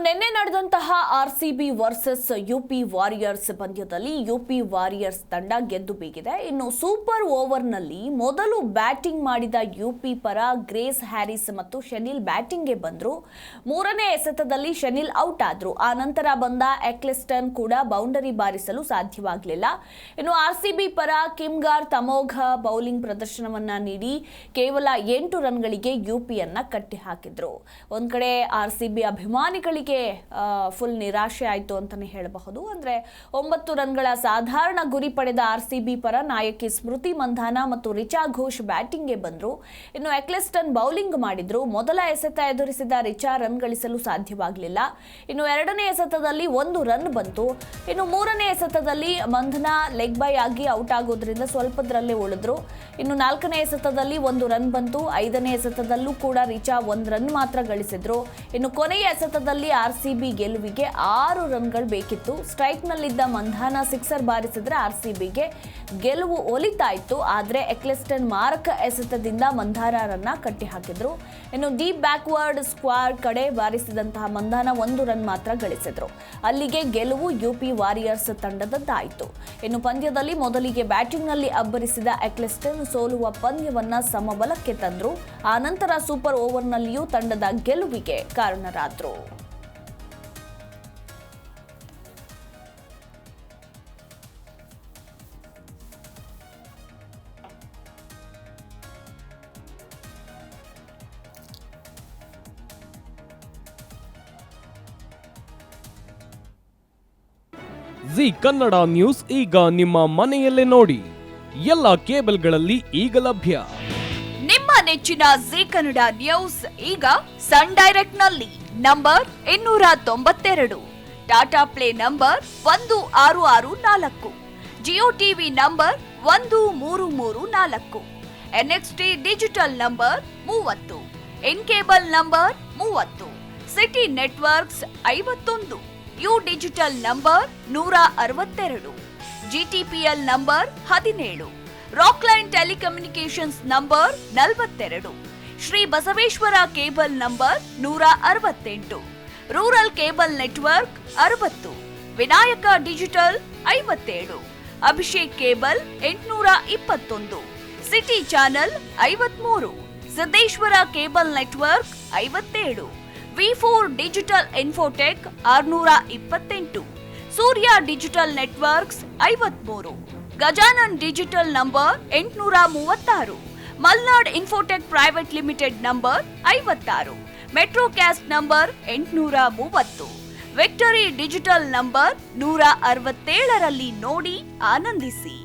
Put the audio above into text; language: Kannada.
ನಿನ್ನೆ ನಡೆದಂತಹ ಆರ್ಸಿಬಿ ವರ್ಸಸ್ ಯುಪಿ ವಾರಿಯರ್ಸ್ ಪಂದ್ಯದಲ್ಲಿ ಯುಪಿ ವಾರಿಯರ್ಸ್ ತಂಡ ಗೆದ್ದು ಬೀಗಿದೆ. ಇನ್ನು ಸೂಪರ್ ಓವರ್ನಲ್ಲಿ ಮೊದಲು ಬ್ಯಾಟಿಂಗ್ ಮಾಡಿದ ಯುಪಿ ಪರ ಗ್ರೇಸ್ ಹ್ಯಾರಿಸ್ ಮತ್ತು ಶನಿಲ್ ಬ್ಯಾಟಿಂಗ್ಗೆ ಬಂದ್ರು. ಮೂರನೇ ಎಸೆತದಲ್ಲಿ ಶನಿಲ್ ಔಟ್ ಆದ್ರು. ಆ ನಂತರ ಬಂದ ಎಕ್ಲೆಸ್ಟನ್ ಕೂಡ ಬೌಂಡರಿ ಬಾರಿಸಲು ಸಾಧ್ಯವಾಗಲಿಲ್ಲ. ಇನ್ನು ಆರ್ಸಿಬಿ ಪರ ಕಿಮ್ಗಾರ್ ತಮೋಘ ಬೌಲಿಂಗ್ ಪ್ರದರ್ಶನವನ್ನ ನೀಡಿ ಕೇವಲ 8 ರನ್ಗಳಿಗೆ ಯುಪಿಯನ್ನ ಕಟ್ಟಿ ಹಾಕಿದ್ರು. ಒಂದ್ ಕಡೆ ಆರ್ಸಿಬಿ ಅಭಿಮಾನಿಗಳಿಗೆ ಫುಲ್ ನಿರಾಶೆ ಆಯಿತು ಅಂತಾನೆ ಹೇಳಬಹುದು. ಅಂದ್ರೆ 9 ರನ್ಗಳ ಸಾಧಾರಣ ಗುರಿ ಪಡೆದ ಆರ್ಸಿಬಿ ಪರ ನಾಯಕಿ ಸ್ಮೃತಿ ಮಂಧಾನ ಮತ್ತು ರಿಚಾ ಘೋಷ್ ಬ್ಯಾಟಿಂಗ್ಗೆ ಬಂದ್ರು. ಇನ್ನು ಎಕ್ಲೆಸ್ಟನ್ ಬೌಲಿಂಗ್ ಮಾಡಿದ್ರು. ಮೊದಲ ಎಸೆತ ಎದುರಿಸಿದ ರಿಚಾ ರನ್ ಗಳಿಸಲು ಸಾಧ್ಯವಾಗಲಿಲ್ಲ. ಇನ್ನು ಎರಡನೇ ಎಸೆತದಲ್ಲಿ 1 ರನ್ ಬಂತು. ಇನ್ನು ಮೂರನೇ ಎಸೆತದಲ್ಲಿ ಮಂಧನಾ ಲೆಗ್ ಬೈ ಆಗಿ ಔಟ್ ಆಗೋದ್ರಿಂದ ಸ್ವಲ್ಪದರಲ್ಲೇ ಉಳಿದ್ರು. ಇನ್ನು 4ನೇ ಎಸೆತದಲ್ಲಿ 1 ರನ್ ಬಂತು. 5ನೇ ಎಸೆತದಲ್ಲೂ ಕೂಡ ರಿಚಾ 1 ರನ್ ಮಾತ್ರ ಗಳಿಸಿದ್ರು. ಇನ್ನು ಕೊನೆಯ ಎಸೆತದಲ್ಲಿ ಆರ್ಸಿಬಿ ಗೆಲುವಿಗೆ 6 ರನ್ಗಳು ಬೇಕಿತ್ತು. ಸ್ಟ್ರೈಕ್ನಲ್ಲಿದ್ದ ಮಂಧಾನ ಸಿಕ್ಸರ್ ಬಾರಿಸಿದ್ರೆ ಆರ್ಸಿಬಿಗೆ ಗೆಲುವು ಒಲಿತಾ ಇತ್ತು. ಆದರೆ ಎಕ್ಲೆಸ್ಟನ್ ಮಾರಕ ಎಸೆತದಿಂದ ಮಂಧಾನರನ್ನ ಕಟ್ಟಿ ಹಾಕಿದ್ರು. ಇನ್ನು ಡೀಪ್ ಬ್ಯಾಕ್ವರ್ಡ್ ಸ್ಕ್ವಾಡ್ ಕಡೆ ಬಾರಿಸಿದಂತಹ ಮಂಧಾನ 1 ರನ್ ಮಾತ್ರ ಗಳಿಸಿದ್ರು. ಅಲ್ಲಿಗೆ ಗೆಲುವು ಯುಪಿ ವಾರಿಯರ್ಸ್ ತಂಡದದ್ದಾಯಿತು. ಇನ್ನು ಪಂದ್ಯದಲ್ಲಿ ಮೊದಲಿಗೆ ಬ್ಯಾಟಿಂಗ್ನಲ್ಲಿ ಅಬ್ಬರಿಸಿದ ಎಕ್ಲೆಸ್ಟನ್ ಸೋಲುವ ಪಂದ್ಯವನ್ನ ಸಮಬಲಕ್ಕೆ ತಂದ್ರು. ಆ ನಂತರ ಸೂಪರ್ ಓವರ್ನಲ್ಲಿಯೂ ತಂಡದ ಗೆಲುವಿಗೆ ಕಾರಣರಾದ್ರು. ಜಿ ಕನ್ನಡ ನ್ಯೂಸ್ ಈಗ ನಿಮ್ಮ ಮನೆಯಲ್ಲೇ ನೋಡಿ. ಎಲ್ಲ ಕೇಬಲ್ಗಳಲ್ಲಿ ಈಗ ಲಭ್ಯ. ನಿಮ್ಮ ನೆಚ್ಚಿನ ಜಿ ಕನ್ನಡ ನ್ಯೂಸ್ ಈಗ ಸನ್ ಡೈರೆಕ್ಟ್ ನಲ್ಲಿ number 292, Tata play number 1664, Jio TV number 1334, NXT digital number 30, in cable number 30, city networks 51, U digital number 162, GTPL number 17, Rockline telecommunications number 42, Shri Basaveshwara cable number 168, rural cable network 60, Vinayaka digital 57, Abhishek cable 821, city channel 53, Siddeshwara cable network 57, ವಿ4 digital infotech 628, Surya digital networks 53, Gajanan digital number 836, Malnad infotech private limited number 56, Metrocast number 830, victory digital number 167ರಲ್ಲಿ ನೋಡಿ ಆನಂದಿಸಿ.